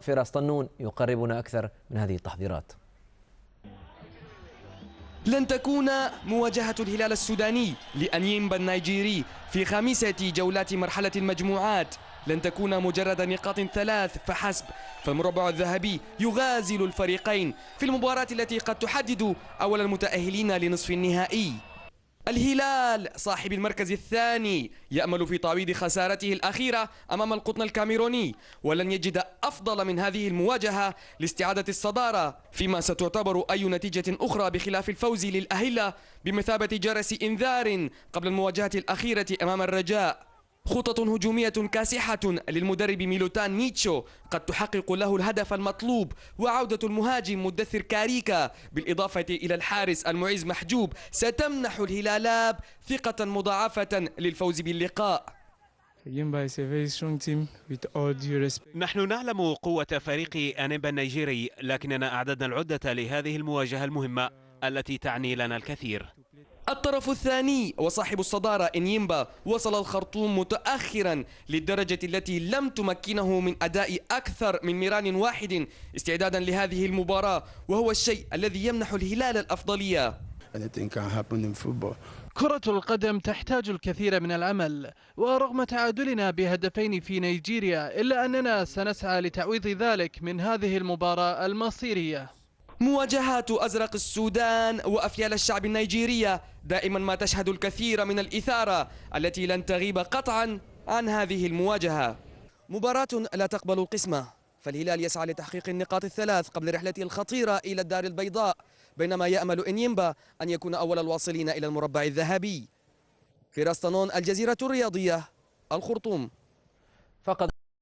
فراس طنون يقربنا أكثر من هذه التحضيرات. لن تكون مواجهة الهلال السوداني لأنيمبا النيجيري في خامسة جولات مرحلة المجموعات لن تكون مجرد نقاط 3 فحسب، فالمربع الذهبي يغازل الفريقين في المباراة التي قد تحدد أول المتأهلين لنصف النهائي. الهلال صاحب المركز الثاني يأمل في تعويض خسارته الأخيرة أمام القطن الكاميروني، ولن يجد أفضل من هذه المواجهة لاستعادة الصدارة، فيما ستعتبر أي نتيجة أخرى بخلاف الفوز للأهلة بمثابة جرس إنذار قبل المواجهة الأخيرة أمام الرجاء. خطط هجومية كاسحة للمدرب ميلوتان ميتشو قد تحقق له الهدف المطلوب، وعودة المهاجم مدثر كاريكا بالإضافة إلى الحارس المعز محجوب ستمنح الهلالاب ثقة مضاعفة للفوز باللقاء. نحن نعلم قوة فريق أنيمبا النيجيري، لكننا أعددنا العدة لهذه المواجهة المهمة التي تعني لنا الكثير. الطرف الثاني وصاحب الصدارة إنيمبا وصل الخرطوم متأخرا للدرجة التي لم تمكنه من أداء أكثر من مران واحد استعدادا لهذه المباراة، وهو الشيء الذي يمنح الهلال الأفضلية. كرة القدم تحتاج الكثير من العمل، ورغم تعادلنا بهدفين في نيجيريا إلا أننا سنسعى لتعويض ذلك من هذه المباراة المصيرية. مواجهات أزرق السودان وأفيال الشعب النيجيرية دائما ما تشهد الكثير من الإثارة التي لن تغيب قطعا عن هذه المواجهة. مباراة لا تقبل القسمة، فالهلال يسعى لتحقيق النقاط الثلاث قبل رحلته الخطيرة إلى الدار البيضاء، بينما يأمل إنيمبا أن يكون أول الواصلين إلى المربع الذهبي. فراس طنون، الجزيرة الرياضية، الخرطوم. فقد